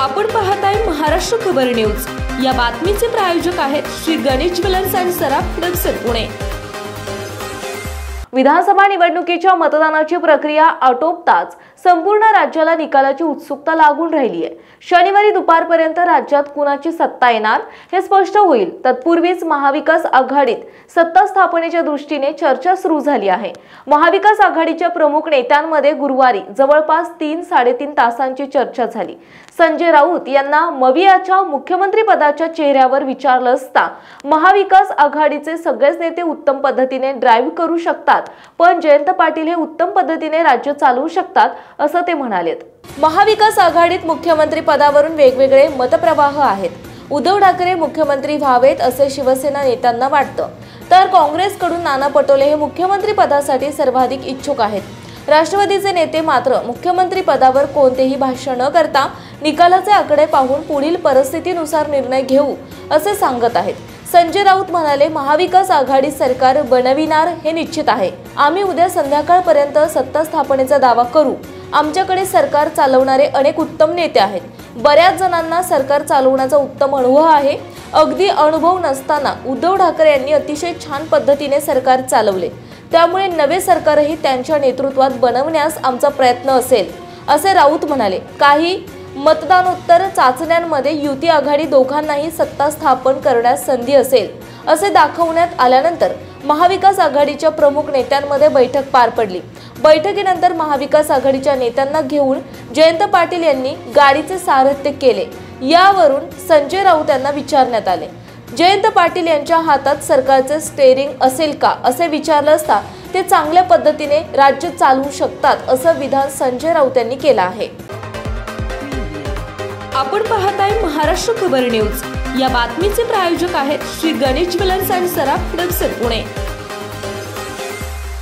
आपण पाहताय महाराष्ट्र खबर न्यूज। या बातमीचे प्रायोजक आहेत Shri Ganesh jewellers and Saraf production Pune. विधानसभा निवडणुकीच्या मतदानाची प्रक्रिया आटोपताच संपूर्ण राज्याला निकालाची उत्सुकता लागून राहिली आहे। शनिवारी दुपारपर्यंत राज्यात कुणाची सत्ता येणार हे स्पष्ट होईल। तत्पूर्वीच महाविकास आघाडीत सत्ता स्थापनेच्या दृष्टीने चर्चा सुरू झाली आहे। महाविकास आघाडीच्या प्रमुख नेत्यांमध्ये गुरुवारी जवळपास 3-3.5 तासांची चर्चा झाली। संजय राऊत यांना मवियाच्या मुख्यमंत्री पदाच्या चेहऱ्यावर विचारलं असता महाविकास आघाडीचे सगळेच नेते उत्तम पद्धतीने ड्राईव्ह करू शकतात, पण जयंत पाटील हे उत्तम पद्धतीने राज्य चालवू शकतात असं ते म्हणालेत। महाविकास आघाडीत मुख्यमंत्री पदावरून वेगवेगळे मतप्रवाह आहेत। उद्धव ठाकरे मुख्यमंत्री व्हावेत असे शिवसेना नेत्यांना वाटतं, तर काँग्रेसकडून नाना पटोले हे मुख्यमंत्री पदासाठी सर्वाधिक इच्छुक आहेत। राष्ट्रवादीचे नेते मात्र मुख्यमंत्री पदावर कोणतेही भाष्य न करता निकालाचे आकडे पाहून पुढील परिस्थितीनुसार निर्णय घेऊ असे सांगत आहेत। संजय राऊत म्हणाले, महाविकास आघाडी सरकार बनविणार हे निश्चित आहे। आम्ही उद्या संध्याकाळपर्यंत सत्ता स्थापनेचा दावा करू। आमच्याकडे सरकार चालवणारे अनेक उत्तम नेते आहेत। बऱ्याच जणांना सरकार चालवण्याचा उत्तम अनुभव आहे। अगदी अनुभव नसताना उद्धव ठाकरे यांनी अतिशय छान पद्धतीने सरकार चालवले, त्यामुळे नवे सरकारही त्यांच्या नेतृत्वात बनवण्यास आमचा प्रयत्न असेल असे राऊत म्हणाले। काही मतदानोत्तर चाचण्यांमध्ये युती आघाडी दोघांनाही सत्ता स्थापन करण्यास संधी असेल असे दाखवण्यात आल्यानंतर महाविकास आघाडीच्या प्रमुख नेत्यांमध्ये बैठक पार पडली। बैठकीनंतर महाविकास आघाडीच्या नेत्यांना घेऊन जयंत पाटील यांनी गाडीचे सारथ्य केले। यावरून संजय राऊत यांना विचारण्यात आले, जयंत पाटील यांच्या हातात सरकारचे स्टेअरिंग असेल का असे विचारले असता ते चांगल्या पद्धतीने राज्य चालवू शकतात असं विधान संजय राऊत यांनी केलं आहे। आपण पाहताय महाराष्ट्र खबर न्यूज। या बातमीचे प्रायोजक आहेत Shri Ganesh jewellers and Saraf production Pune.